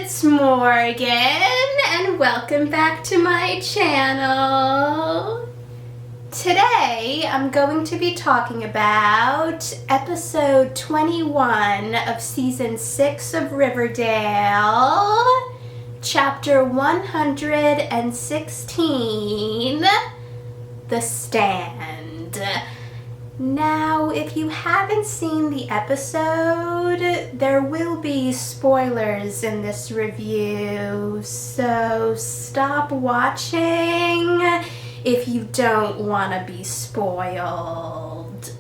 it's Morgan, and welcome back to my channel. Today, I'm going to be talking about episode 21 of season 6 of Riverdale, chapter 116, The Stand. Now, if you haven't seen the episode, there will be spoilers in this review, so stop watching if you don't want to be spoiled.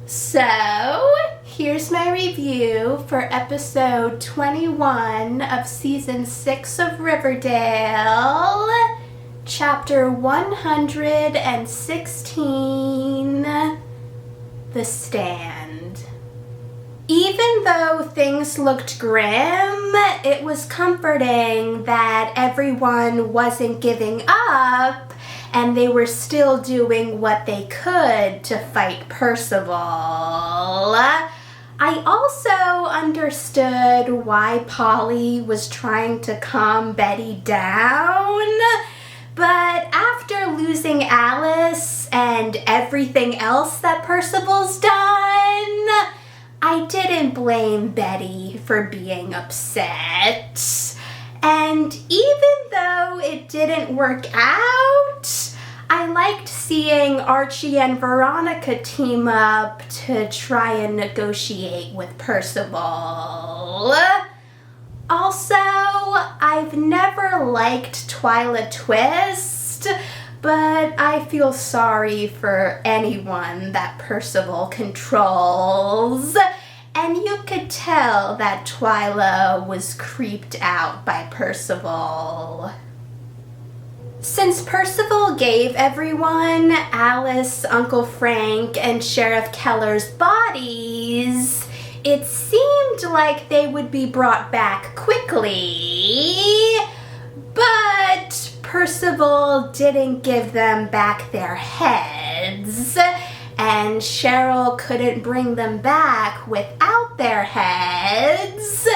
So, here's my review for episode 21 of season 6 of Riverdale, chapter 116, The Stand. Even though things looked grim, it was comforting that everyone wasn't giving up and they were still doing what they could to fight Percival. I also understood why Polly was trying to calm Betty down, but after losing Alice and everything else that Percival's done, I didn't blame Betty for being upset. And even though it didn't work out, I liked seeing Archie and Veronica team up to try and negotiate with Percival. Also, I've never liked Twyla Twist, but I feel sorry for anyone that Percival controls. And you could tell that Twyla was creeped out by Percival. Since Percival gave everyone Alice, Uncle Frank, and Sheriff Keller's bodies, it seemed like they would be brought back quickly, but Percival didn't give them back their heads, and Cheryl couldn't bring them back without their heads,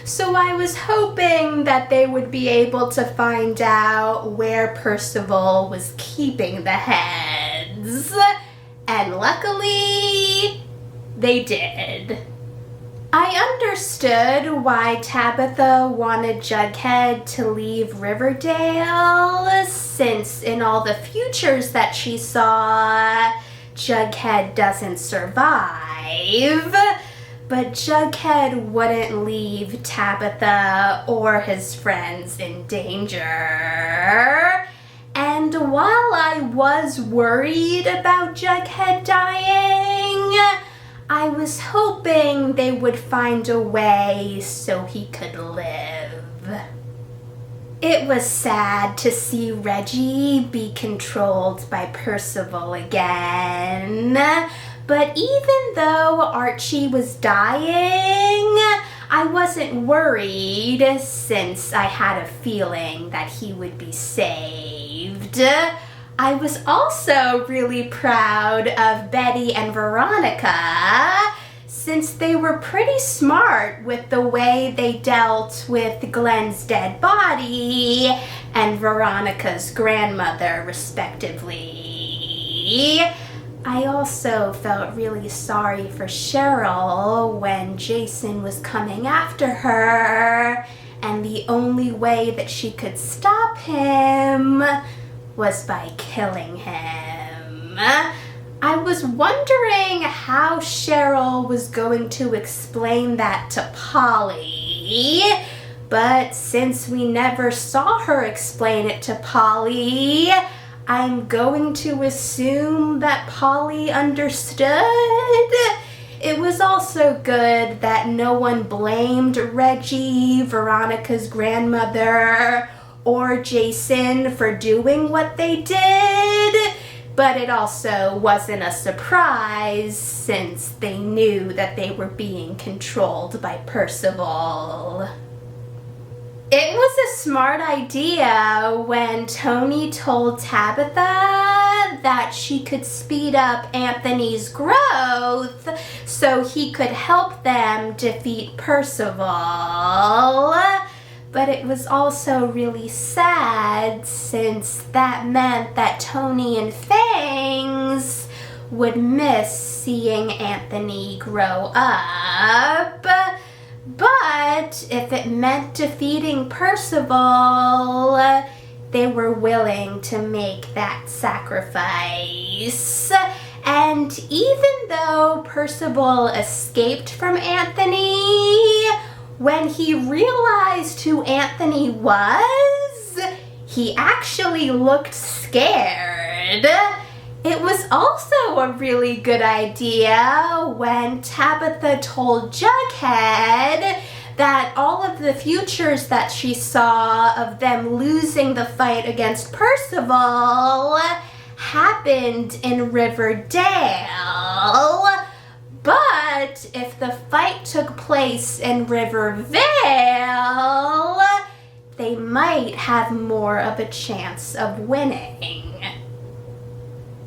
so I was hoping that they would be able to find out where Percival was keeping the heads, and luckily, they did. I understood why Tabitha wanted Jughead to leave Riverdale, since in all the futures that she saw, Jughead doesn't survive. But Jughead wouldn't leave Tabitha or his friends in danger. And while I was worried about Jughead dying, I was hoping they would find a way so he could live. It was sad to see Reggie be controlled by Percival again, but even though Archie was dying, I wasn't worried since I had a feeling that he would be saved. I was also really proud of Betty and Veronica, since they were pretty smart with the way they dealt with Glenn's dead body and Veronica's grandmother, respectively. I also felt really sorry for Cheryl when Jason was coming after her, and the only way that she could stop him was by killing him. I was wondering how Cheryl was going to explain that to Polly, but since we never saw her explain it to Polly, I'm going to assume that Polly understood. It was also good that no one blamed Reggie, Veronica's grandmother, or Jason for doing what they did, but it also wasn't a surprise since they knew that they were being controlled by Percival. It was a smart idea when Tony told Tabitha that she could speed up Anthony's growth so he could help them defeat Percival. but it was also really sad since that meant that Tony and Fangs would miss seeing Anthony grow up. But if it meant defeating Percival, they were willing to make that sacrifice. And even though Percival escaped from Anthony, when he realized who Anthony was, he actually looked scared. It was also a really good idea when Tabitha told Jughead that all of the futures that she saw of them losing the fight against Percival happened in Riverdale. But if the fight took place in Riverdale, they might have more of a chance of winning.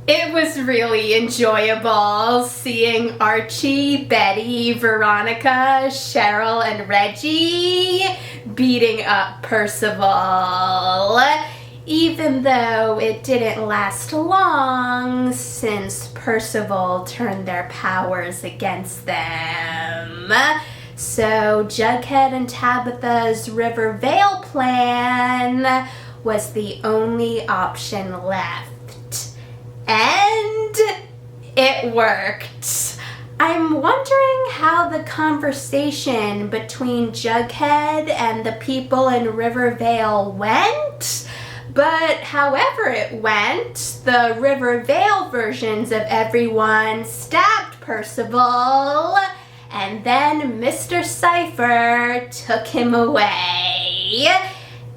It was really enjoyable seeing Archie, Betty, Veronica, Cheryl, and Reggie beating up Percival, even though it didn't last long since Percival turned their powers against them. So Jughead and Tabitha's Riverdale plan was the only option left. And it worked. I'm wondering how the conversation between Jughead and the people in Riverdale went, but however it went, the Riverdale versions of everyone stabbed Percival, and then Mr. Cypher took him away.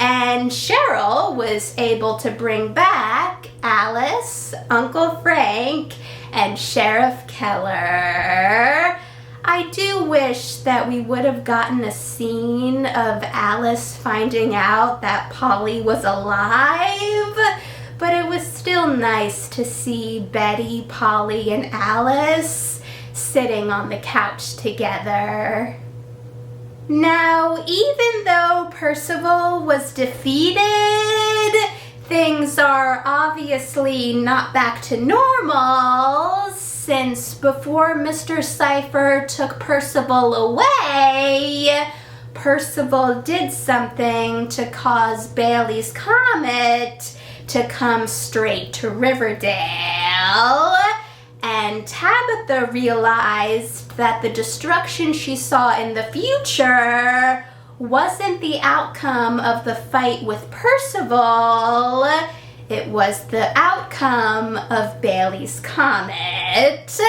And Cheryl was able to bring back Alice, Uncle Frank, and Sheriff Keller. I do wish that we would have gotten a scene of Alice finding out that Polly was alive, but it was still nice to see Betty, Polly, and Alice sitting on the couch together. Now, even though Percival was defeated, things are obviously not back to normal, since before Mr. Cypher took Percival away, Percival did something to cause Bailey's Comet to come straight to Riverdale. And Tabitha realized that the destruction she saw in the future wasn't the outcome of the fight with Percival. It was the outcome of Bailey's Comet.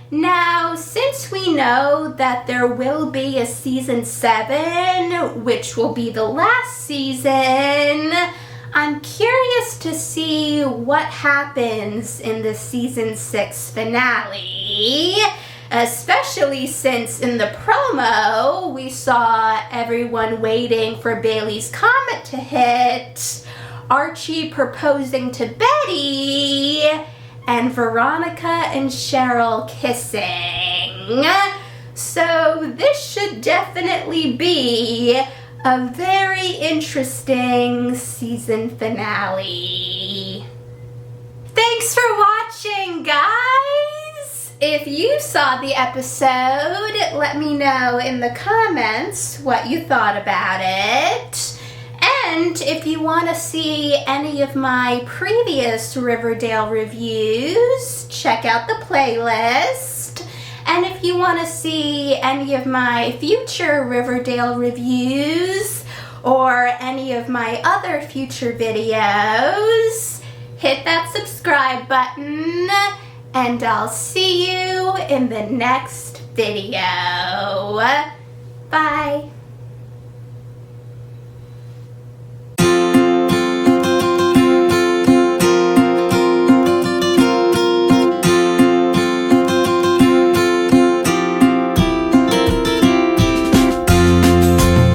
Now, since we know that there will be a season 7, which will be the last season, I'm curious to see what happens in the season 6 finale, especially since in the promo we saw everyone waiting for Bailey's Comet to hit, Archie proposing to Betty, and Veronica and Cheryl kissing. So this should definitely be a very interesting season finale. Thanks for watching, guys! If you saw the episode, let me know in the comments what you thought about it. And if you want to see any of my previous Riverdale reviews, check out the playlist. And if you want to see any of my future Riverdale reviews or any of my other future videos, hit that subscribe button and I'll see you in the next video. Bye.